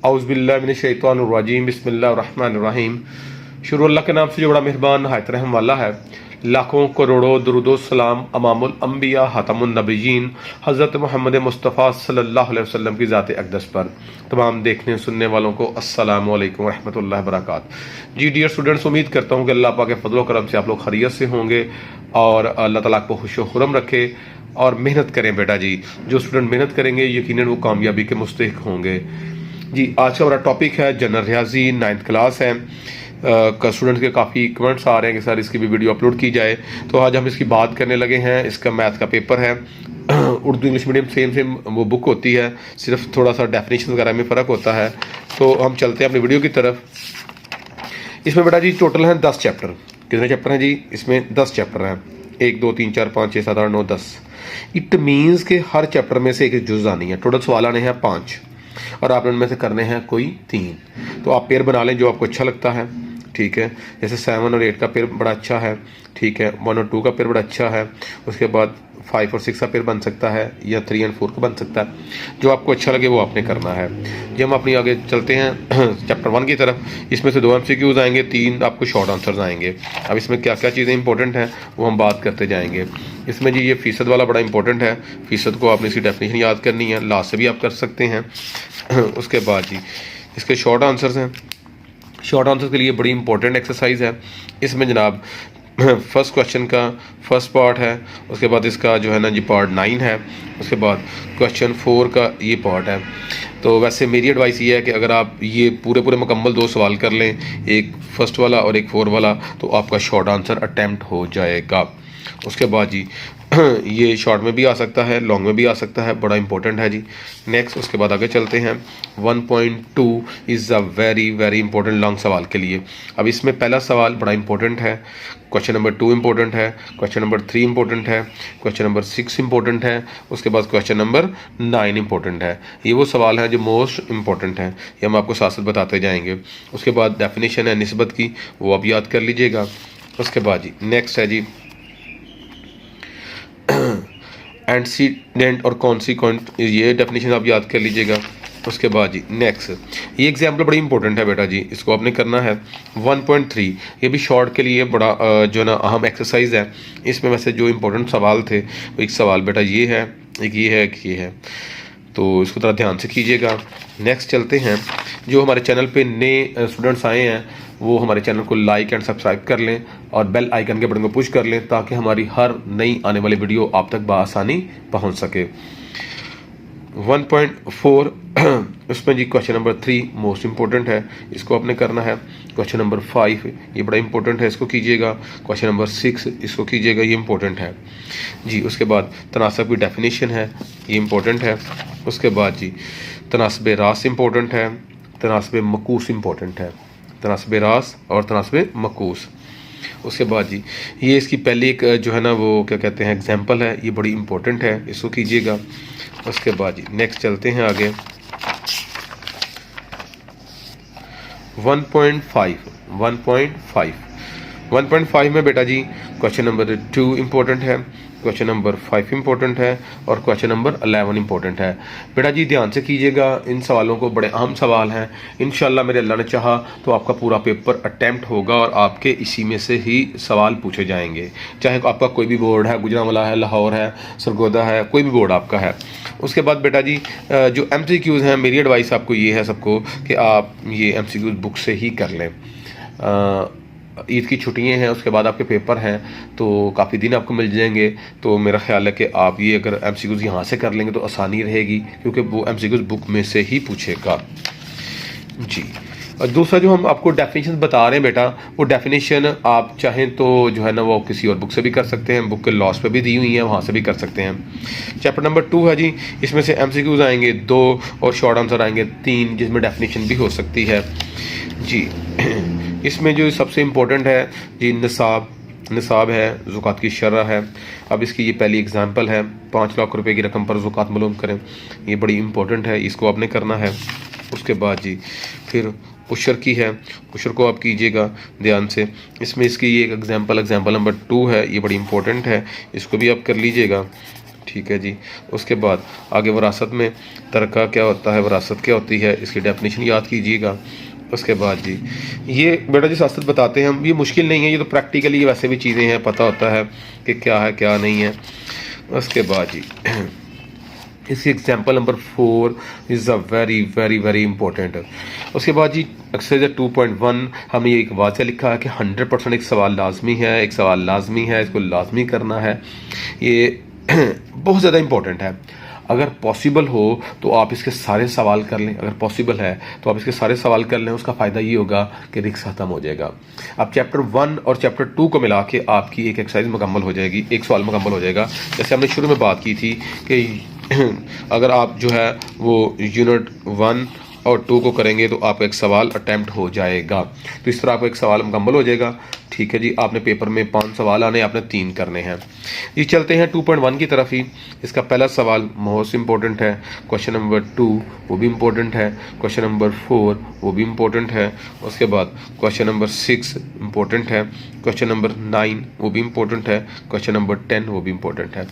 औज़ुबिल्लाहिमिनश्शैतानिर्रजीम बिस्मिल्लाहिर्रहमानिर्रहीम। शुरू अल्लाह के नाम से जो बड़ा मेहरबान नहायत रहम वाला है। लाखों करोड़ों दुरूदो सलाम अमामुल अंबिया हातमुन नबिय्यीन हज़रत मोहम्मद मुस्तफ़ा सल्लल्लाहु अलैहि वसल्लम की ज़ात अक़दस पर तमाम देखने सुनने वालों को अस्सलामु अलैकुम रहमतुल्लाहि व बरकातहू। जी डियर स्टूडेंट्स, उम्मीद करता हूँ कि अल्लाह पाक के फजल करम से आप लोग खैरियत से होंगे और अल्लाह ताला आपको खुश खुरम रखे और मेहनत करें बेटा जी। जो स्टूडेंट मेहनत करेंगे यकीनन वो कामयाबी के मुस्तहिक होंगे। जी आज का हमारा टॉपिक है जनरल रियाजी 9th क्लास है। स्टूडेंट्स के काफ़ी कमेंट्स आ रहे हैं कि सर इसकी भी वीडियो अपलोड की जाए, तो आज हम इसकी बात करने लगे हैं। इसका मैथ का पेपर है। उर्दू इंग्लिश मीडियम सेम वो बुक होती है, सिर्फ थोड़ा सा डेफिनेशन वगैरह में फ़र्क होता है। तो हम चलते हैं अपनी वीडियो की तरफ। इसमें बेटा जी टोटल हैं 10 चैप्टर। कितने चैप्टर हैं जी? इसमें 10 चैप्टर हैं। 1 2 3 4 5 6 7 8 9 10। इट मीन्स के हर चैप्टर में से एक जुज़ आनी है। टोटल सवाल आने हैं 5 और आपने उनमें से करने हैं कोई 3। तो आप पेयर बना लें जो आपको अच्छा लगता है, ठीक है। जैसे 7 और 8 का पेयर बड़ा अच्छा है, ठीक है। 1 और 2 का पेयर बड़ा अच्छा है। उसके बाद 5 और 6 का पेयर बन सकता है, या 3 और 4 का बन सकता है। जो आपको अच्छा लगे वो आपने करना है। जब हम अपनी आगे चलते हैं चैप्टर 1 की तरफ, इसमें से 2 MCQs आएंगे, 3 आपको शॉर्ट आंसर्स आएंगे। अब इसमें क्या क्या चीज़ें इंपॉर्टेंट हैं वो हम बात करते जाएंगे। इसमें जी ये फ़ीसद वाला बड़ा इंपॉर्टेंट है। फ़ीसद को आपने इसकी डेफिनेशन याद करनी है, लास्ट से भी आप कर सकते हैं। उसके बाद जी इसके शॉर्ट आंसर्स हैं। शॉर्ट आंसर के लिए बड़ी इंपॉर्टेंट एक्सरसाइज है। इसमें जनाब फर्स्ट क्वेश्चन का फर्स्ट पार्ट है, उसके बाद इसका जो है ना जी पार्ट 9 है, उसके बाद क्वेश्चन 4 का ये पार्ट है। तो वैसे मेरी एडवाइस ये है कि अगर आप ये पूरे मुकम्मल 2 सवाल कर लें, एक फर्स्ट वाला और एक 4 वाला, तो आपका शॉर्ट आंसर अटैम्प्ट हो जाएगा। उसके बाद जी ये शॉर्ट में भी आ सकता है, लॉन्ग में भी आ सकता है, बड़ा इंपॉर्टेंट है जी। नेक्स्ट उसके बाद आगे चलते हैं। 1.2 is a very important long सवाल के लिए। अब इसमें पहला सवाल बड़ा इंपॉर्टेंट है, क्वेश्चन नंबर 2 इंपॉर्टेंट है, क्वेश्चन नंबर 3 इंपॉर्टेंट है, क्वेश्चन नंबर 6 इंपॉर्टेंट है, उसके बाद क्वेश्चन नंबर 9 इंपॉर्टेंट है। ये वो सवाल हैं जो मोस्ट इंपॉर्टेंट हैं, ये हम आपको साथ साथ बताते जाएंगे। उसके बाद डेफिनेशन है निस्बत की, वो आप याद कर लीजिएगा। उसके बाद जी नेक्स्ट है जी एंटीसीडेंट और कॉन्सिक्वेंट, ये डेफिनेशन आप याद कर लीजिएगा। उसके बाद जी नेक्स्ट ये एग्जाम्पल बड़ी इंपॉर्टेंट है बेटा जी, इसको आपने करना है। 1.3 ये भी शॉर्ट के लिए बड़ा जो ना अहम एक्सरसाइज है। इसमें वैसे जो इंपॉर्टेंट सवाल थे, एक सवाल बेटा ये है, एक ये है, एक ये है, तो इसको थोड़ा ध्यान से कीजिएगा। नेक्स्ट चलते हैं। जो हमारे चैनल पे नए स्टूडेंट्स आए हैं वो हमारे चैनल को लाइक एंड सब्सक्राइब कर लें और बेल आइकन के बटन को पुश कर लें, ताकि हमारी हर नई आने वाली वीडियो आप तक बआसानी पहुंच सके। 1.4 उसमें जी क्वेश्चन नंबर 3 मोस्ट इंपॉर्टेंट है, इसको आपने करना है। क्वेश्चन नंबर 5 ये बड़ा इंपॉर्टेंट है, इसको कीजिएगा। क्वेश्चन नंबर 6 इसको कीजिएगा, ये इंपॉर्टेंट है जी। उसके बाद तनासब की डेफिनेशन है, ये इंपॉर्टेंट है। उसके बाद जी तनासब रास इंपॉर्टेंट है, तनासब मकूस इंपॉर्टेंट है, तनासब रास और तनासब मकूस। उसके बाद जी ये इसकी पहली एक जो है ना वो क्या कहते हैं एग्जाम्पल है, ये बड़ी इंपॉर्टेंट है, इसको कीजिएगा। उसके बाद जी नेक्स्ट चलते हैं आगे। 1.5 में बेटा जी क्वेश्चन नंबर 2 इंपॉर्टेंट है, क्वेश्चन नंबर 5 इंपॉर्टेंट है और क्वेश्चन नंबर 11 इंपॉर्टेंट है। बेटा जी ध्यान से कीजिएगा, इन सवालों को, बड़े अहम सवाल हैं। इंशाल्लाह मेरे अल्लाह ने चाहा तो आपका पूरा पेपर अटैम्प्ट होगा और आपके इसी में से ही सवाल पूछे जाएंगे। चाहे आपका कोई भी बोर्ड है, गुजरांवाला है, लाहौर है, सरगोदा है, कोई भी बोर्ड आपका है। उसके बाद बेटा जी जो MCQs हैं, मेरी एडवाइस आपको ये है सबको कि आप ये MCQs बुक से ही कर लें। ईद की छुट्टियां हैं, उसके बाद आपके पेपर हैं, तो काफ़ी दिन आपको मिल जाएंगे। तो मेरा ख्याल है कि आप ये अगर MCQs यहाँ से कर लेंगे तो आसानी रहेगी, क्योंकि वो MCQs बुक में से ही पूछेगा जी। और दूसरा जो हम आपको डेफिनेशन बता रहे हैं बेटा, वो डेफिनेशन आप चाहें तो जो है ना वो किसी और बुक से भी कर सकते हैं, बुक के लॉस पे भी दी हुई है, वहाँ से भी कर सकते हैं। चैप्टर नंबर 2 है जी, इसमें से MCQs आएंगे 2 और शॉर्ट आंसर आएंगे 3, जिसमें डेफिनेशन भी हो सकती है जी। इसमें जो सबसे इम्पोर्टेंट है जी निसाब है, ज़ुकात की शरह है। अब इसकी ये पहली एग्जांपल है, 5 लाख रुपए की रकम पर ज़ुकात मालूम करें, ये बड़ी इंपॉर्टेंट है, इसको आपने करना है। उसके बाद जी फिर उशर की है, उशर को आप कीजिएगा ध्यान से। इसमें इसकी ये एक एग्जांपल नंबर 2 है, ये बड़ी इंपॉर्टेंट है, इसको भी आप कर लीजिएगा। ठीक है जी। उसके बाद आगे विरासत में तरका क्या होता है, विरासत क्या होती है, इसकी डेफिनेशन याद कीजिएगा। उसके बाद जी ये बेटा जी साथ बताते हैं हम, ये मुश्किल नहीं है, ये तो प्रैक्टिकली वैसे भी चीज़ें हैं, पता होता है कि क्या है क्या नहीं है। उसके बाद जी इसकी example number 4 is a very very very important. उसके बाद जी एक्सरसाइज 2.1 हमने ये एक वाक़या लिखा है कि 100% एक सवाल लाजमी है, एक सवाल लाजमी है, इसको लाजमी करना है। ये बहुत ज़्यादा इंपॉर्टेंट है। अगर पॉसिबल हो तो आप इसके सारे सवाल कर लें, अगर पॉसिबल है तो आप इसके सारे सवाल कर लें। उसका फ़ायदा ये होगा कि रिक्स ख़त्म हो जाएगा। अब चैप्टर 1 और चैप्टर 2 को मिला के आपकी एक एक्सरसाइज मुकम्मल हो जाएगी, एक सवाल मुकम्मल हो जाएगा। जैसे हमने शुरू में बात की थी कि अगर आप जो है वो यूनिट 1 और 2 को करेंगे तो आपका एक सवाल अटैम्प्ट हो जाएगा। तो इस तरह आपका एक सवाल मुकम्मल हो जाएगा। ठीक है जी, आपने पेपर में 5 सवाल आने, आपने 3 करने हैं। ये चलते हैं 2.1 की तरफ ही। इसका पहला सवाल मोस्ट इंपॉर्टेंट है, क्वेश्चन नंबर 2 वो भी इंपॉर्टेंट है, क्वेश्चन नंबर 4 वो भी इंपॉर्टेंट है। उसके बाद क्वेश्चन नंबर 6 इंपॉर्टेंट है, क्वेश्चन नंबर 9 वो भी इंपॉर्टेंट है, क्वेश्चन नंबर 10 वो भी इंपॉर्टेंट है।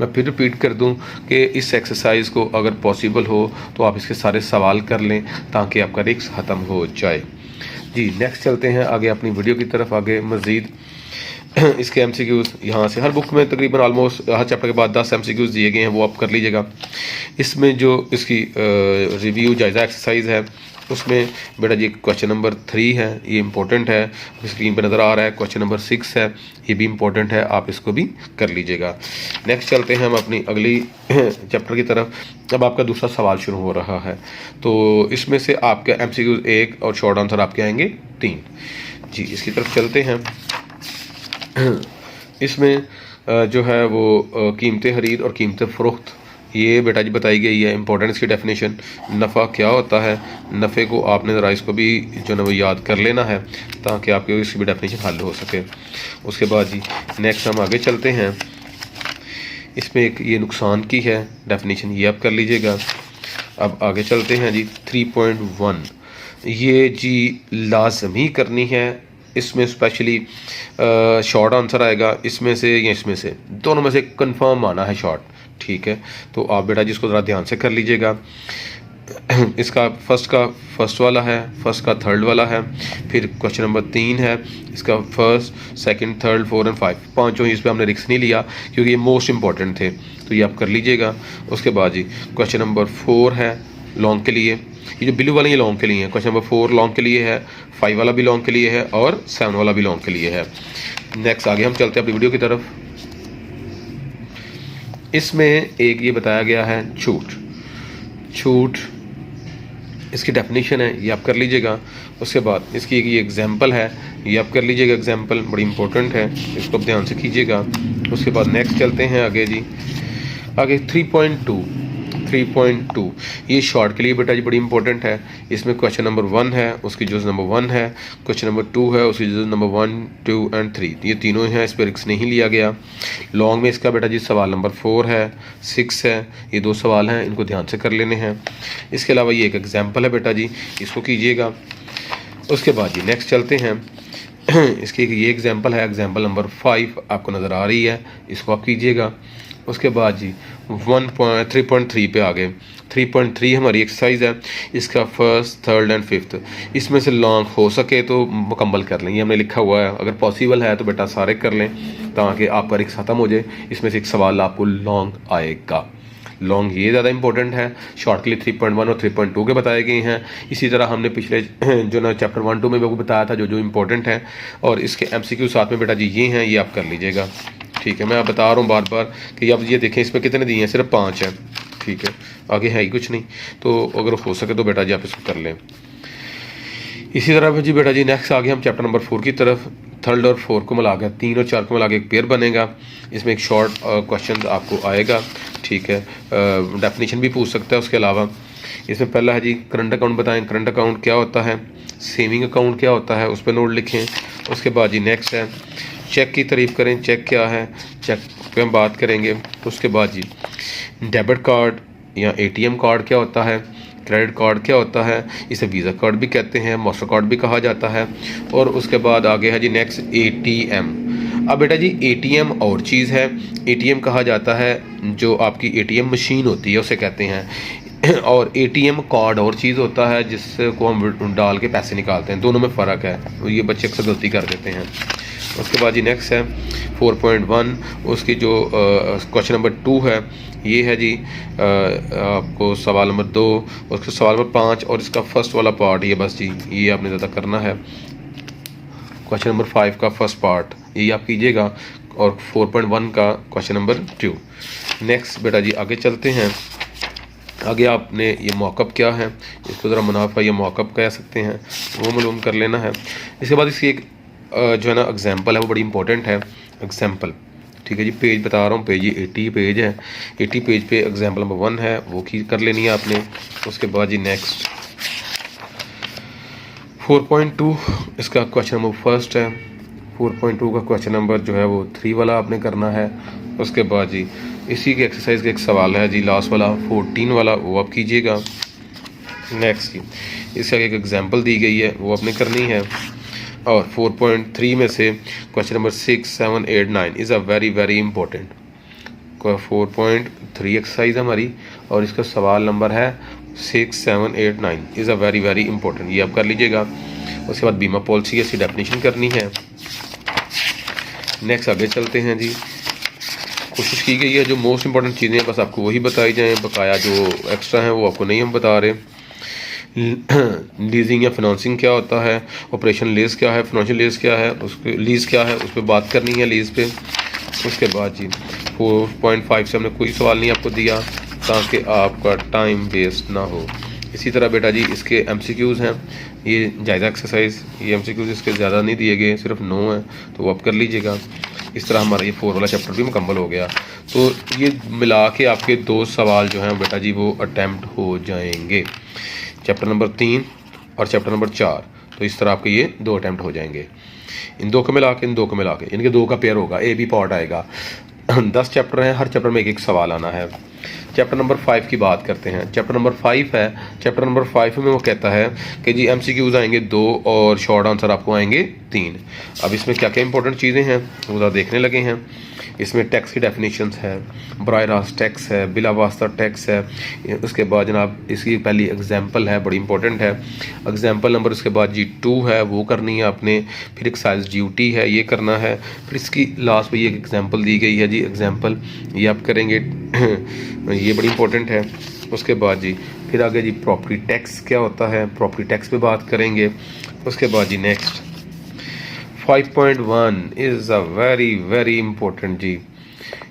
मैं फिर रिपीट कर दूं कि इस एक्सरसाइज को अगर पॉसिबल हो तो आप इसके सारे सवाल कर लें ताकि आपका रिक्स ख़त्म हो जाए जी। नेक्स्ट चलते हैं आगे अपनी वीडियो की तरफ, आगे मज़ीद इसके एमसीक्यूज़ यहाँ से हर बुक में तकरीबन ऑलमोस्ट हर चैप्टर के बाद 10 एमसीक्यूज़ दिए गए हैं, वो आप कर लीजिएगा। इसमें जो इसकी रिव्यू जायज़ा एक्सरसाइज है उसमें बेटा जी क्वेश्चन नंबर 3 है, ये इंपॉर्टेंट है, स्क्रीन पे नज़र आ रहा है। क्वेश्चन नंबर 6 है, ये भी इंपॉर्टेंट है, आप इसको भी कर लीजिएगा। नेक्स्ट चलते हैं हम अपनी अगली चैप्टर की तरफ। अब आपका दूसरा सवाल शुरू हो रहा है, तो इसमें से आपके एमसीक्यू 1 और शॉर्ट आंसर आपके आएंगे 3 जी। इसकी तरफ चलते हैं। इसमें जो है वो कीमत खरीद और कीमत फ़रोख्त ये बेटा जी बताई गई है। इंपॉर्टेंस की डेफिनेशन, नफ़ा क्या होता है, नफ़े को आपने ज़रा इसको भी जो ना वो याद कर लेना है ताकि आपके इसकी भी डेफिनेशन हल हो सके। उसके बाद जी नेक्स्ट हम आगे चलते हैं। इसमें एक ये नुकसान की है डेफिनेशन, ये आप कर लीजिएगा। अब आगे चलते हैं जी 3.1, ये जी लाजमी करनी है। इसमें स्पेशली शॉर्ट आंसर आएगा इसमें से या इसमें से, दोनों में से कंफर्म आना है शॉर्ट। ठीक है, तो आप बेटा जिसको ज़रा ध्यान से कर लीजिएगा। इसका फर्स्ट वाला है, फर्स्ट का थर्ड वाला है, फिर क्वेश्चन नंबर 3 है, इसका फर्स्ट सेकंड थर्ड 4 और 5 पाँचों ही इस पर हमने रिस्क नहीं लिया क्योंकि ये मोस्ट इंपॉर्टेंट थे, तो ये आप कर लीजिएगा। उसके बाद जी क्वेश्चन नंबर 4 है लॉन्ग के लिए, ये जो ब्लू वाले ये लॉन्ग के लिए है। क्वेश्चन नंबर 4 लॉन्ग के लिए है, 5 वाला भी लॉन्ग के लिए है और 7 वाला भी लॉन्ग के लिए है। नेक्स्ट आगे हम चलते हैं अपनी वीडियो की तरफ। इसमें एक ये बताया गया है छूट, इसकी डेफिनेशन है, ये आप कर लीजिएगा। उसके बाद इसकी एक ये एग्जाम्पल है, ये आप कर लीजिएगा। एग्जाम्पल बड़ी इंपॉर्टेंट है, इसको आप ध्यान से कीजिएगा। उसके बाद नेक्स्ट चलते हैं आगे जी, आगे 3.2 ये शॉर्ट के लिए बेटा जी बड़ी इंपॉर्टेंट है। इसमें क्वेश्चन नंबर 1 है, उसकी जुज़ नंबर 1 है, क्वेश्चन नंबर 2 है, उसकी जुज़ नंबर 1, 2 और 3, ये तीनों हैं, इस पर रिक्स नहीं लिया गया। लॉन्ग में इसका बेटा जी सवाल नंबर 4 है, 6 है, ये 2 सवाल हैं, इनको ध्यान से कर लेने हैं। इसके अलावा ये एक एग्जाम्पल है बेटा जी, इसको कीजिएगा। उसके बाद जी नेक्स्ट चलते हैं। इसकी ये एग्जाम्पल है, एग्जाम्पल नंबर 5 आपको नज़र आ रही है, इसको आप कीजिएगा। उसके बाद जी 3.3 पे आ गए। 3.3 हमारी एक्सरसाइज है, इसका फर्स्ट थर्ड एंड फिफ्थ, इसमें से लॉन्ग हो सके तो मुकम्मल कर लें, ये हमने लिखा हुआ है। अगर पॉसिबल है तो बेटा सारे कर लें ताकि आपका रिक्स ख़त्म हो जाए। इसमें से एक सवाल आपको लॉन्ग आएगा, लॉन्ग ये ज़्यादा इंपॉर्टेंट है। शॉर्ट के लिए 3.1 और 3.2 के बताए गए हैं। इसी तरह हमने पिछले जो ना चैप्टर 1-2 में वो बताया था जो इंपॉर्टेंट है, और इसके MCQ साथ में बेटा जी ये हैं, ये आप कर लीजिएगा। ठीक है, मैं आप बता रहा हूँ बार बार कि अब ये देखें इसमें कितने दिए हैं, सिर्फ 5 हैं। ठीक है, आगे है ही कुछ नहीं, तो अगर हो सके तो बेटा जी आप इसको कर लें। इसी तरह जी बेटा जी नेक्स्ट आगे हम चैप्टर नंबर 4 की तरफ। थर्ड और 4 को मिला के 3 और 4 को मिला के एक पेयर बनेगा। इसमें एक शॉर्ट क्वेश्चन आपको आएगा। ठीक है, डेफिनेशन भी पूछ सकता है। उसके अलावा इसमें पहला है जी करंट अकाउंट बताएं, करंट अकाउंट क्या होता है, सेविंग अकाउंट क्या होता है, उस पर नोट लिखें। उसके बाद जी नेक्स्ट है चेक की तारीफ करें, चेक क्या है, चेक पे हम बात करेंगे। उसके बाद जी डेबिट कार्ड या ATM कार्ड क्या होता है, क्रेडिट कार्ड क्या होता है, इसे वीज़ा कार्ड भी कहते हैं, मास्टर कार्ड भी कहा जाता है। और उसके बाद आगे है जी नेक्स्ट ATM। अब बेटा जी एटीएम और चीज़ है। एटीएम कहा जाता है जो आपकी एटीएम मशीन होती है उसे कहते हैं, और एटीएम कार्ड और चीज़ होता है जिसको हम डाल के पैसे निकालते हैं, दोनों में फ़र्क है। ये बच्चे अक्सर गलती कर देते हैं। उसके बाद जी नेक्स्ट है 4.1, उसकी जो क्वेश्चन नंबर 2 है ये है जी आपको सवाल नंबर 2, उसका सवाल नंबर 5 और इसका फर्स्ट वाला पार्ट ये बस जी ये आपने ज़्यादा करना है। क्वेश्चन नंबर 5 का फर्स्ट पार्ट ये आप कीजिएगा और 4.1 का क्वेश्चन नंबर 2। नेक्स्ट बेटा जी आगे चलते हैं। आगे आपने ये मौक़िफ़ क्या है, इसको ज़रा मुनाफा या मौक़िफ़ कह सकते हैं, वो मालूम कर लेना है। इसके बाद इसकी एक जो है ना एग्जांपल है वो बड़ी इंपॉर्टेंट है। एग्जांपल ठीक है जी, पेज बता रहा हूँ, पेज 80 पेज है। 80 पेज पे एग्जांपल नंबर 1 है वो की कर लेनी है आपने। उसके बाद जी नेक्स्ट 4.2 इसका क्वेश्चन नंबर फर्स्ट है। 4.2 का क्वेश्चन नंबर जो है वो 3 वाला आपने करना है। उसके बाद जी इसी के एक्सरसाइज का एक सवाल है जी लास्ट वाला 14 वाला, वो आप कीजिएगा। नेक्स्ट जी इसका एक एग्जांपल दी गई है वो आपने करनी है। और 4.3 में से question number 6, 7, 8, 9 is a very very important. 4.3 exercise हमारी और इसका सवाल नंबर है 6, 7, 8, 9 is a very very important, ये आप कर लीजिएगा। उसके बाद बीमा पॉलिसी इसकी डेफिनेशन करनी है। नेक्स्ट आगे चलते हैं जी। कोशिश की गई है जो मोस्ट इंपॉर्टेंट चीज़ें हैं बस आपको वही बताई जाएँ, बकाया जो एक्स्ट्रा हैं वो आपको नहीं हम बता रहे। लीजिंग या फिनंसिंग क्या होता है, ऑपरेशन लीज क्या है, फाइनेंशियल लीज क्या है, उसके लीज क्या है उस पर बात करनी है लीज पे। उसके बाद जी 4.5 से हमने कोई सवाल नहीं आपको दिया ताकि आपका टाइम वेस्ट ना हो। इसी तरह बेटा जी इसके MCQs हैं, ये जायज़ा एक्सरसाइज, ये MCQs इसके ज़्यादा नहीं दिए गए, सिर्फ 9 हैं तो वो आप कर लीजिएगा। इस तरह हमारा ये 4 वाला चैप्टर भी मुकम्मल हो गया। तो ये मिला के आपके 2 सवाल जो हैं बेटा जी वो अटैम्प्ट हो जाएंगे, चैप्टर नंबर 3 और चैप्टर नंबर 4। तो इस तरह आपके ये 2 अटैम्प्ट हो जाएंगे। इन 2 को मिला के इनके 2 का पेयर होगा, A B पार्ट आएगा। 10 चैप्टर हैं, हर चैप्टर में एक सवाल आना है। चैप्टर नंबर 5 की बात करते हैं। चैप्टर नंबर 5 है, चैप्टर नंबर 5 में वो कहता है कि जी MCQs आएंगे 2 और शॉर्ट आंसर आपको आएंगे 3। अब इसमें क्या क्या इंपॉर्टेंट चीज़ें हैं वो ज़रा देखने लगे हैं। इसमें टैक्स की डेफिनेशंस है, बराह रास्त टैक्स है, बिला वास्ता टैक्स है। उसके बाद जनाब इसकी पहली एग्जांपल है, बड़ी इंपॉर्टेंट है एग्जांपल नंबर। उसके बाद जी 2 है वो करनी है आपने, फिर एक्साइज ड्यूटी है ये करना है, फिर इसकी लास्ट में ये एक एग्जांपल दी गई है जी एग्जांपल, ये आप करेंगे ये बड़ी इंपॉर्टेंट है। उसके बाद जी फिर आगे जी प्रॉपर्टी टैक्स क्या होता है, प्रॉपर्टी टैक्स पे बात करेंगे। उसके बाद जी next 5.1 is a very very important जी।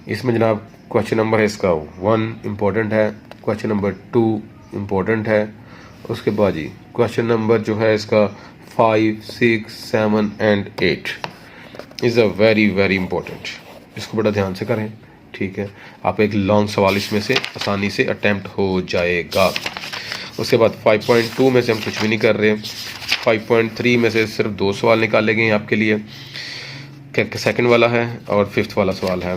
इसमें जनाब क्वेश्चन नंबर है इसका 1 इम्पोर्टेंट है, क्वेश्चन नंबर 2 इम्पोर्टेंट है। उसके बाद जी क्वेश्चन नंबर जो है इसका 5, 6, 7 and 8 is a very very important. इसको बड़ा ध्यान से करें, ठीक है। आप एक लॉन्ग सवाल इसमें से आसानी से अटैम्प्ट हो जाएगा। उसके बाद 5.2 में से हम कुछ भी नहीं कर रहे। 5.3 में से सिर्फ 2 सवाल निकाले गए हैं आपके लिए, सेकंड वाला है और 5th वाला सवाल है।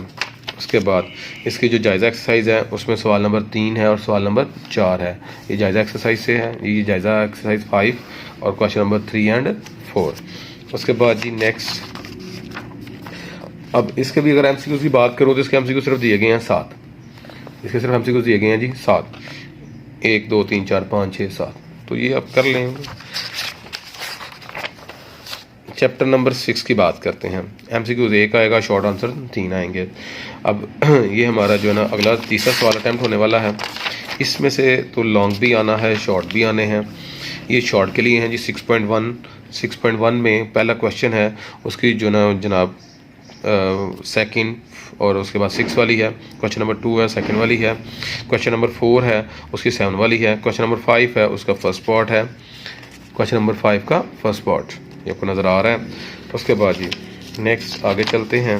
उसके बाद इसकी जो जायज़ा एक्सरसाइज है उसमें सवाल नंबर 3 है और सवाल नंबर 4 है। ये जायज़ा एक्सरसाइज से है, ये जायज़ा एक्सरसाइज 5 और क्वेश्चन नंबर 3 एंड 4। उसके बाद जी नेक्स्ट, अब इसके भी अगर MCQ की बात करूँ तो इसके MCQ सिर्फ दिए गए हैं 7। इसके सिर्फ MCQ दिए गए हैं जी 7, 1, 2, 3, 4, 5, 6, 7। तो ये आप कर लेंगे। चैप्टर नंबर 6 की बात करते हैं। MCQ 1 आएगा, शॉर्ट आंसर 3 आएंगे। अब ये हमारा जो है ना अगला तीसरा सवाल अटैम्प्ट होने वाला है। इसमें से तो लॉन्ग भी आना है, शॉर्ट भी आने हैं। ये शॉर्ट के लिए हैं जी 6.1 में पहला क्वेश्चन है उसकी जो ना जनाब सेकंड, और उसके बाद 6 वाली है। क्वेश्चन नंबर 2 है, सेकंड वाली है। क्वेश्चन नंबर 4 है उसकी 7 वाली है। क्वेश्चन नंबर 5 है उसका फर्स्ट पार्ट है। क्वेश्चन नंबर 5 का फर्स्ट पार्ट ये आपको नज़र आ रहा है। उसके बाद जी नेक्स्ट आगे चलते हैं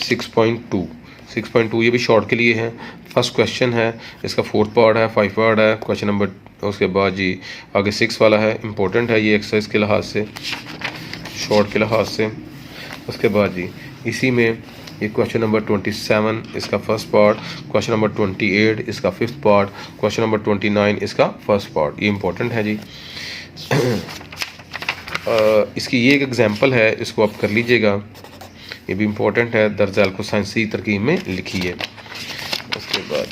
6.2 ये भी शॉर्ट के लिए है। फर्स्ट क्वेश्चन है, इसका 4th पार्ट है, 5 पार्ट है। क्वेश्चन नंबर उसके बाद जी आगे 6 वाला है, इंपॉर्टेंट है ये एक्सरसाइज के लिहाज से, शॉर्ट के लिहाज से। उसके बाद जी इसी में ये क्वेश्चन नंबर 27 इसका फर्स्ट पार्ट, क्वेश्चन नंबर 28 इसका 5th पार्ट, क्वेश्चन नंबर 29 इसका फर्स्ट पार्ट, ये इंपॉर्टेंट है जी। इसकी ये एक एग्जांपल है, इसको आप कर लीजिएगा, ये भी इम्पोर्टेंट है, दर्ज को साइंसी तरकीब में लिखिए। उसके बाद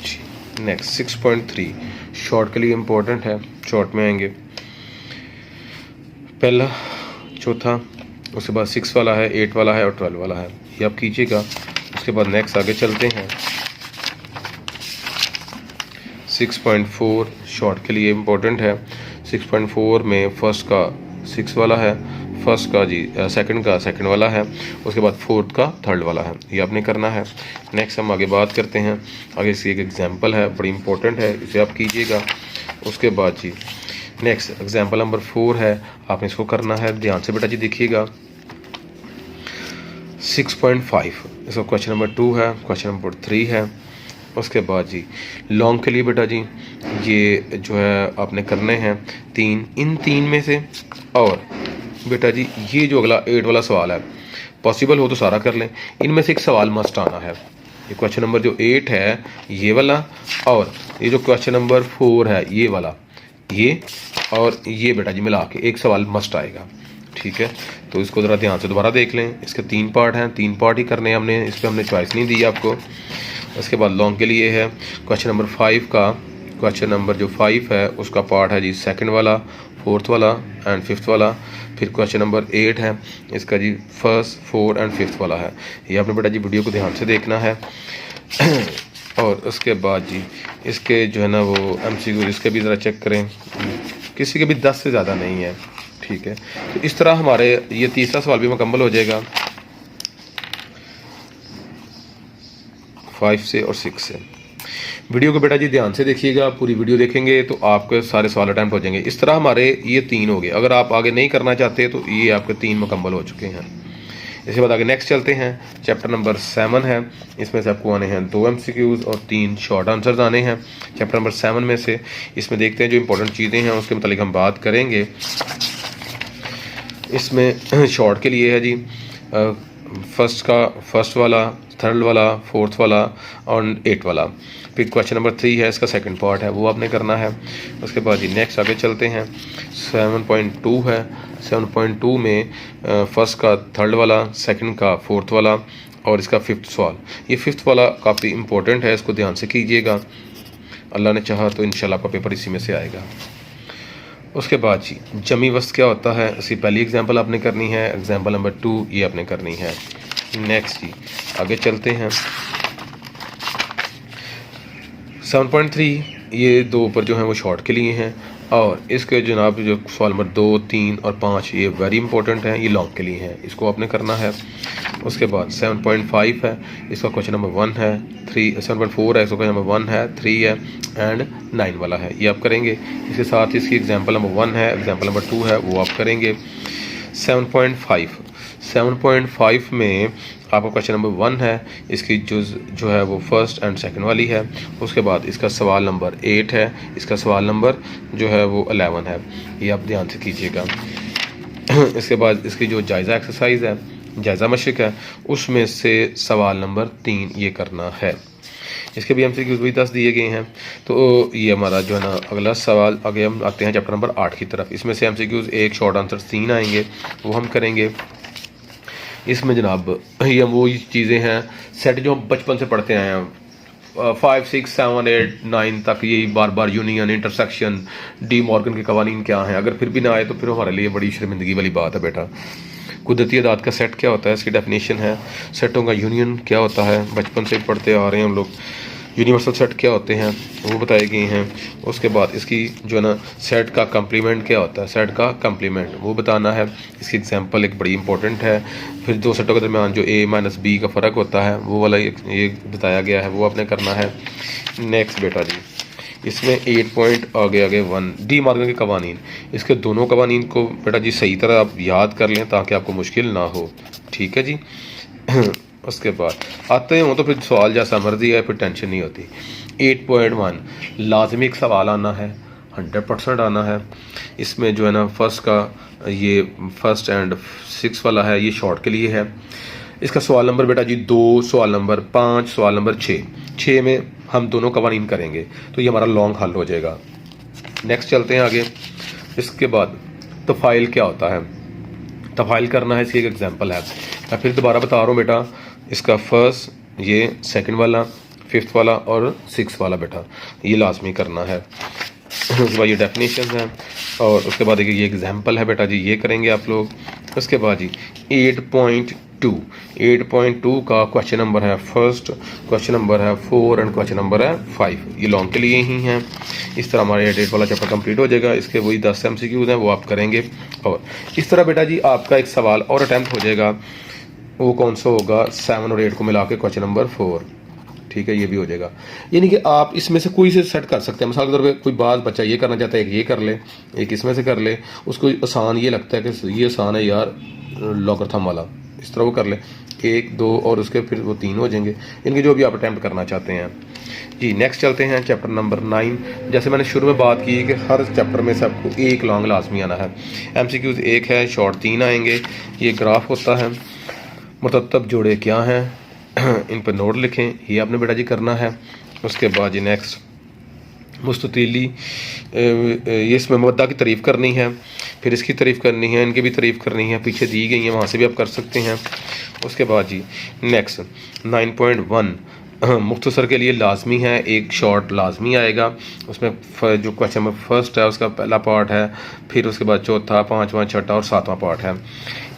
नेक्स्ट 6.3 शॉर्ट के लिए इम्पोर्टेंट है, शॉर्ट में आएंगे पहला, चौथा, उसके बाद 6 वाला है, 8 वाला है और 12 वाला है, ये आप कीजिएगा। उसके बाद नेक्स्ट आगे चलते हैं 6.4 शॉर्ट के लिए इम्पोर्टेंट है। 6.4 में फर्स्ट का 6 वाला है, फर्स्ट का जी सेकंड का सेकंड वाला है, उसके बाद फोर्थ का थर्ड वाला है, ये आपने करना है। नेक्स्ट हम आगे बात करते हैं, आगे इसकी एक एग्जांपल है, बड़ी इंपॉर्टेंट है, इसे आप कीजिएगा। उसके बाद जी नेक्स्ट एग्जांपल नंबर 4 है, आपने इसको करना है, ध्यान से बेटा जी देखिएगा। 6.5 इसका क्वेश्चन नंबर 2 है, क्वेश्चन नंबर 3 है। उसके बाद जी लॉन्ग के लिए बेटा जी ये जो है आपने करने हैं 3, इन 3 में से, और बेटा जी ये जो अगला 8 वाला सवाल है, पॉसिबल हो तो सारा कर लें, इनमें से एक सवाल मस्ट आना है। ये क्वेश्चन नंबर जो 8 है ये वाला, और ये जो क्वेश्चन नंबर 4 है ये वाला, ये और ये बेटा जी मिला के एक सवाल मस्ट आएगा, ठीक है। तो इसको ज़रा ध्यान से दोबारा देख लें, इसके 3 पार्ट हैं, 3 पार्ट ही करने हैं हमने, इस पर हमने चॉइस नहीं दी आपको। उसके बाद लॉन्ग के लिए है क्वेश्चन नंबर 5 का, क्वेश्चन नंबर जो 5 है उसका पार्ट है जी सेकंड वाला, फोर्थ वाला एंड फिफ्थ वाला। फिर क्वेश्चन नंबर 8 है, इसका जी फर्स्ट, फोर्थ एंड फिफ्थ वाला है, ये आपने बेटा जी वीडियो को ध्यान से देखना है। और उसके बाद जी इसके जो है ना वो MCQ इसके भी ज़रा चेक करें, किसी के भी 10 से ज़्यादा नहीं है, ठीक है। तो इस तरह हमारे ये तीसरा सवाल भी मुकम्मल हो जाएगा 5 से और 6 से। वीडियो को बेटा जी ध्यान से देखिएगा, पूरी वीडियो देखेंगे तो आपके सारे सवाल अटैम्प्ट हो जाएंगे। इस तरह हमारे ये 3 हो गए, अगर आप आगे नहीं करना चाहते तो ये आपके 3 मुकम्मल हो चुके हैं। इसके बाद आगे नेक्स्ट चलते हैं, चैप्टर नंबर 7 है, इसमें से आपको आने हैं 2 MCQs और 3 शॉर्ट आंसर्स आने हैं। चैप्टर नंबर 7 में से इसमें देखते हैं जो इंपॉर्टेंट चीज़ें हैं उसके मुतालिक हम बात करेंगे। इसमें शॉर्ट के लिए है जी फर्स्ट वाला, थर्ड वाला, फोर्थ वाला और 8 वाला। फिर क्वेश्चन नंबर 3 है, इसका सेकंड पार्ट है, वो आपने करना है। उसके बाद जी नेक्स्ट आगे चलते हैं 7.2 है, 7.2 में फर्स्ट का थर्ड वाला, सेकंड का फोर्थ वाला और इसका फिफ्थ सवाल। ये फिफ्थ वाला काफ़ी इंपॉर्टेंट है, इसको ध्यान से कीजिएगा, अल्लाह ने चाहा तो इंशाल्लाह आपका पेपर इसी में से आएगा। उसके बाद जी जमी वस्त क्या होता है, इसकी पहली एग्जांपल आपने करनी है, एग्जांपल नंबर 2 ये आपने करनी है। नेक्स्ट जी आगे चलते हैं 7.3, ये 2 ऊपर जो हैं वो शॉर्ट के लिए हैं, और इसके जनाब जो सवाल नंबर 2, 3 और 5 ये वेरी इंपॉर्टेंट हैं, ये लॉन्ग के लिए हैं, इसको आपने करना है। उसके बाद 7.5 है, इसका क्वेश्चन नंबर 1 है, 7.4 है, इसका क्वेश्चन नंबर 1 है, 3 है एंड 9 वाला है, ये आप करेंगे। इसके साथ इसकी एग्जांपल नंबर 1 है, एग्जांपल नंबर 2 है, वो आप करेंगे। 7.5 में आपका क्वेश्चन नंबर 1 है, इसकी जो है वो फर्स्ट एंड सेकंड वाली है। उसके बाद इसका सवाल नंबर 8 है, इसका सवाल नंबर जो है वो 11 है, ये आप ध्यान से कीजिएगा। इसके बाद इसकी जो जायज़ा एक्सरसाइज है, जायज़ा मशक है, उसमें से सवाल नंबर 3 ये करना है। इसके भी MCQs भी 10 दिए गए हैं। तो ये हमारा जो है ना अगला सवाल, आगे हम आते हैं चैप्टर नंबर 8 की तरफ। इसमें से MCQs 1 शॉर्ट आंसर 3 आएंगे, वो हम करेंगे। इसमें जनाब ये वो चीज़ें हैं सेट जो हम बचपन से पढ़ते आए हैं, 5, 6, 7, 8, 9 तक, यही बार बार यूनियन, इंटरसेक्शन, डी मॉर्गन के कवानीन क्या हैं, अगर फिर भी ना आए तो फिर हमारे लिए बड़ी शर्मिंदगी वाली बात है बेटा। कुदरती अदाद का सेट क्या होता है, इसकी डेफिनेशन है। सेटों का यूनियन क्या होता है, बचपन से पढ़ते आ रहे हैं हम लोग। यूनिवर्सल सेट क्या होते हैं वो बताए गए हैं। उसके बाद इसकी जो है ना सेट का कम्प्लीमेंट क्या होता है, सेट का कम्प्लीमेंट वो बताना है। इसकी एग्जांपल एक बड़ी इंपॉर्टेंट है। फिर 2 सेटों के दरमियान जो A-B का फ़र्क होता है वो वाला ये बताया गया है, वो आपने करना है। नेक्स्ट बेटा जी इसमें 8 पॉइंट आगे 1 डी मॉर्गन के कवानीन, इसके दोनों कवानीन को बेटा जी सही तरह आप याद कर लें ताकि आपको मुश्किल ना हो, ठीक है जी। उसके बाद आते हो तो फिर सवाल जैसा मर्जी है, फिर टेंशन नहीं होती। 8.1 लाजमी एक सवाल आना है, 100% आना है। इसमें जो है ना फर्स्ट का ये फर्स्ट एंड 6 वाला है, ये शॉर्ट के लिए है। इसका सवाल नंबर बेटा जी 2, सवाल नंबर 5, सवाल नंबर 6 में हम दोनों कवानीन करेंगे, तो ये हमारा लॉन्ग हल हो जाएगा। नेक्स्ट चलते हैं आगे। इसके बाद तफ़ाइल क्या होता है, तफाइल करना है, इसकी एक एग्जांपल है। मैं फिर दोबारा बता रहा हूँ बेटा, इसका फर्स्ट, ये सेकंड वाला, फिफ्थ वाला और सिक्स वाला बेटा ये लाजमी करना है। उसके बाद ये डेफिनेशन है और उसके बाद ये एग्जांपल है बेटा जी, ये करेंगे आप लोग। उसके बाद जी 8.2 का क्वेश्चन नंबर है फर्स्ट, क्वेश्चन नंबर है 4 एंड क्वेश्चन नंबर है 5। ये लॉन्ग के लिए ही हैं। इस तरह हमारा 8 वाला चैप्टर कंप्लीट हो जाएगा। इसके वही 10 MCQs हैं, वो आप करेंगे। और इस तरह बेटा जी आपका एक सवाल और अटैम्प्ट हो जाएगा, वो कौन सा होगा, 7 और 8 को मिला के क्वेश्चन नंबर 4। ठीक है, ये भी हो जाएगा। यानी कि आप इसमें से कोई से सेट कर सकते हैं। मिसाल के तौर पे कोई बात बच्चा ये करना चाहता है, एक ये कर ले, एक इसमें से कर ले, उसको आसान ये लगता है कि ये आसान है यार लॉगरिथम वाला, इस तरह वो कर ले, 1 2 और उसके फिर वो 3 हो जाएंगे। इनके जो भी आप अटैम्प्ट करना चाहते हैं जी। नेक्स्ट चलते हैं चैप्टर नंबर 9। जैसे मैंने शुरू में बात की कि हर चैप्टर में से आपको एक लॉन्ग लाजमी आना है। MCQs 1 है, शॉर्ट 3 आएंगे। ये ग्राफ होता है, मुरतब जोड़े क्या हैं इन पर नोट लिखें, ये आपने बेटा जी करना है। उसके बाद जी नेक्स्ट मुस्ततीली, ये इसमें मुद्दा की तारीफ़ करनी है, फिर इसकी तारीफ़ करनी है, इनकी भी तारीफ़ करनी है, पीछे दी गई है वहाँ से भी आप कर सकते हैं। उसके बाद जी नेक्स्ट 9.1 मुख्तसर के लिए लाजमी है, एक शॉर्ट लाजमी आएगा। उसमें जो क्वेश्चन नंबर फर्स्ट है उसका पहला पार्ट है, फिर उसके बाद चौथा, पाँचवा, छठा और सातवां पार्ट है।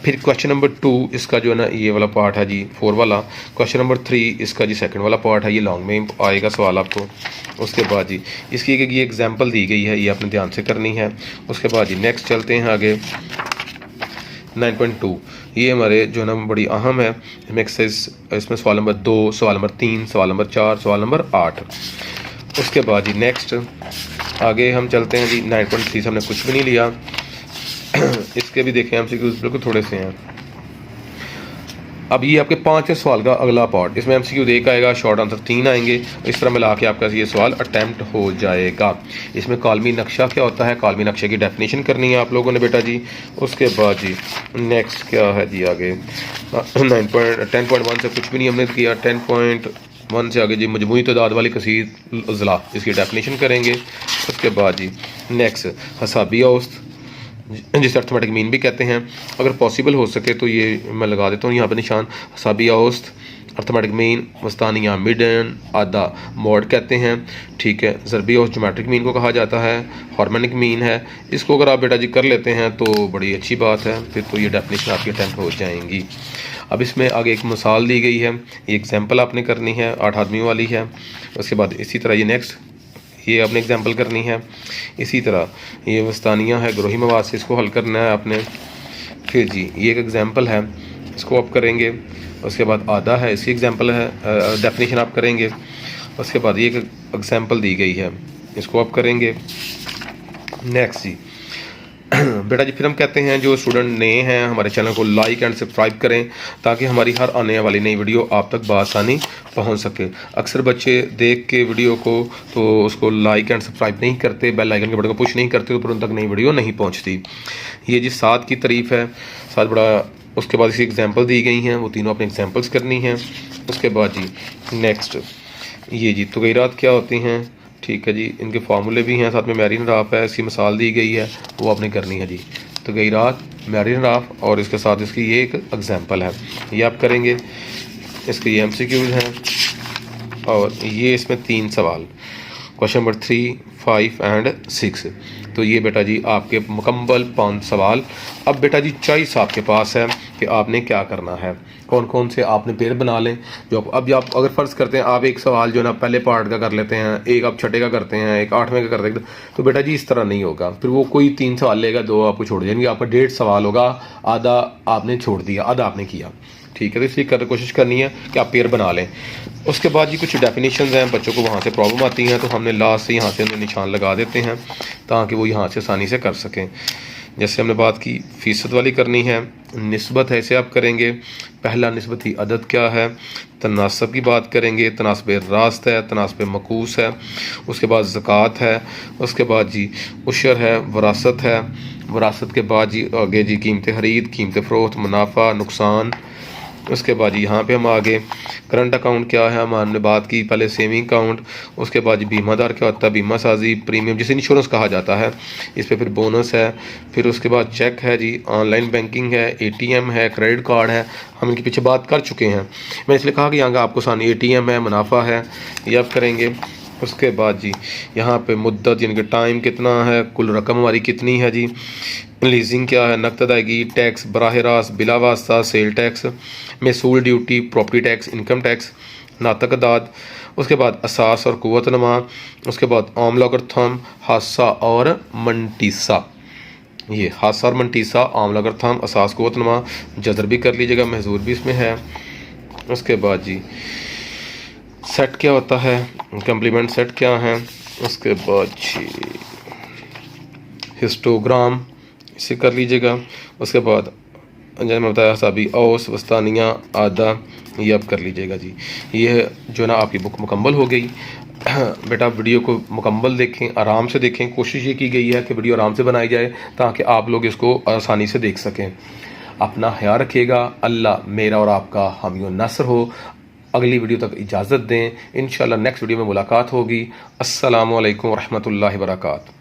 फिर क्वेश्चन नंबर 2 इसका जो है ना ये वाला पार्ट है जी 4 वाला। क्वेश्चन नंबर 3 इसका जी सेकंड वाला पार्ट है, ये लॉन्ग में आएगा सवाल आपको। उसके बाद जी इसकी एक ये एग्जांपल दी गई है, ये आपने ध्यान से करनी है। उसके बाद जी नेक्स्ट चलते हैं आगे 9.2, ये हमारे जो है ना बड़ी अहम है। इसमें सवाल नंबर 2, सवाल नंबर 3, सवाल नंबर 4, सवाल नंबर 8। उसके बाद जी नेक्स्ट आगे हम चलते हैं जी 9.3 से हमने कुछ भी नहीं लिया। इसके भी देखें MCQs बिल्कुल थोड़े से हैं। अब ये आपके 5 सवाल का अगला पार्ट, इसमें MCQ 1 आएगा, शॉर्ट आंसर 3 आएंगे। इस तरह मिला के आपका ये सवाल अटैम्प्ट हो जाएगा। इसमें कॉलमी नक्शा क्या होता है, कॉलमी नक्शे की डेफिनेशन करनी है आप लोगों ने बेटा जी। उसके बाद जी नेक्स्ट क्या है जी आगे 10.1 से कुछ भी नहीं हमने किया। 10.1 से आगे जी मजमूई तादाद वाली कसीर अज़ला, इसकी डेफिनेशन करेंगे। उसके बाद जी नेक्स्ट हसाबी औसत, जिसे अर्थमेटिक मीन भी कहते हैं। अगर पॉसिबल हो सके तो ये मैं लगा देता हूँ यहाँ पे निशान, हसाबी औसत, अर्थमेटिक मीन, मस्तानिया मिडन, आधा मोड कहते हैं। ठीक है, ज़रबी औसत ज्योमेट्रिक मीन को कहा जाता है, हार्मोनिक मीन है। इसको अगर आप बेटा जी कर लेते हैं तो बड़ी अच्छी बात है, फिर तो ये डेफिनेशन आपकी अटैम्प्ट हो जाएंगी। अब इसमें आगे एक मिसाल दी गई है, ये एग्जाम्पल आपने करनी है, 8 आदमियों वाली है। उसके बाद इसी तरह ये नेक्स्ट ये आपने एग्जाम्पल करनी है। इसी तरह ये वस्तानिया है, ग्रोही मवाद से, इसको हल करना है आपने। फिर जी ये एक एग्जाम्पल है, इसको आप करेंगे। उसके बाद आधा है, इसकी एग्जाम्पल है, डेफिनेशन आप करेंगे। उसके बाद ये एक एग्जाम्पल दी गई है, इसको आप करेंगे। नेक्स्ट जी बेटा जी फिर हम कहते हैं जो स्टूडेंट नए हैं हमारे चैनल को लाइक एंड सब्सक्राइब करें, ताकि हमारी हर आने वाली नई वीडियो आप तक बआसानी पहुंच सके। अक्सर बच्चे देख के वीडियो को तो उसको लाइक एंड सब्सक्राइब नहीं करते, बेल आइकन के बटन को पुश नहीं करते, तो फिर उन तक नई वीडियो नहीं पहुंचती। ये जी 7 की तारीफ़ है, 7 बड़ा। उसके बाद इसी एग्जाम्पल दी गई हैं, वो तीनों अपने एग्जाम्पल्स करनी हैं। उसके बाद जी नेक्स्ट ये जी तगैरात क्या होती हैं, ठीक है जी, इनके फार्मूले भी हैं, साथ में मैरिन राफ है, इसकी मिसाल दी गई है, वो आपने करनी है जी। तगैरात, मैरिन राफ और इसके साथ इसकी ये एक एग्जाम्पल है, ये आप करेंगे। इसके ये MCQs हैं और ये इसमें 3 सवाल, क्वेश्चन नंबर 3, 5 एंड 6। तो ये बेटा जी आपके मुकम्मल 5 सवाल। अब बेटा जी चॉइस आपके पास है कि आपने क्या करना है, कौन कौन से आपने पेयर बना लें। जो अब आप अगर फ़र्ज़ करते हैं आप एक सवाल जो है ना पहले पार्ट का कर लेते हैं, एक आप छठे का करते हैं, एक 8वें का कर देते हैं, तो बेटा जी इस तरह नहीं होगा। फिर वो कोई 3 सवाल लेगा, 2 आपको छोड़ देंगे, आपका 1.5 सवाल होगा, आधा आपने छोड़ दिया, आधा आपने किया। ठीक है, तो इसलिए कोशिश करनी है कि आप पेयर बना लें। उसके बाद जी कुछ डेफिनेशंस हैं, बच्चों को वहाँ से प्रॉब्लम आती हैं, तो हमने लास्ट से यहाँ से निशान लगा देते हैं ताकि वो यहाँ से आसानी से कर सकें। जैसे हमने बात की फ़ीसद वाली करनी है, निस्बत है, इसे आप करेंगे। पहला निस्बती अदद क्या है, तनासब की बात करेंगे, तनासब रास्त है, तनासब मकूस है। उसके बाद ज़कात है। उसके बाद जी उशर है, वरासत है। वरासत के बाद जी आगे जी कीमत ख़रीद, कीमत फ़रोख्त, मुनाफा, नुकसान। उसके बाद यहाँ पे हम आगे करंट अकाउंट क्या है हमने बात की पहले, सेविंग अकाउंट, उसके बाद बीमादार क्या होता है, बीमा साजी, प्रीमियम जिसे इंश्योरेंस कहा जाता है, इस पर फिर बोनस है, फिर उसके बाद चेक है जी, ऑनलाइन बैंकिंग है, एटीएम है, क्रेडिट कार्ड है, हम इनके पीछे बात कर चुके हैं। मैं इसलिए कहा कि यहाँ का आपको सामने एटीएम है, मुनाफा है, ये आप करेंगे। उसके बाद जी यहाँ पे मुद्दत यानी कि टाइम कितना है, कुल रकम हमारी कितनी है जी, लीजिंग क्या है, नकद अदायगी, टैक्स बराह रास्त, बिला वास्ता, सेल टैक्स, महसूल duty, property tax, income tax, नातक दाद, उसके बाद असास और कुव्वत नमा, उसके बाद आमला और थम, हादसा और मंटीसा, ये हादसा और मंटीसा, आमला और थम, असास कुव्वत नमा, जदर भी कर लीजिएगा, महजूर भी इसमें है। उसके बाद जी सेट क्या होता है, कम्प्लीमेंट सेट क्या है, उसके बाद जी हिस्टोग्राम इसे कर लीजिएगा। उसके बाद जैसे मैं बताया साबी औस वस्तानिया आदा, ये आप कर लीजिएगा जी। ये जो ना आपकी बुक मुकम्मल हो गई। बेटा वीडियो को मुकम्मल देखें, आराम से देखें, कोशिश ये की गई है कि वीडियो आराम से बनाई जाए ताकि आप लोग इसको आसानी से देख सकें। अपना ख्याल रखिएगा, अल्लाह मेरा और आपका हामी और नसर हो। अगली वीडियो तक इजाज़त दें, इंशाल्लाह नेक्स्ट वीडियो में मुलाकात होगी। अस्सलामु अलैकुम रहमतुल्लाहि व बरकातहू।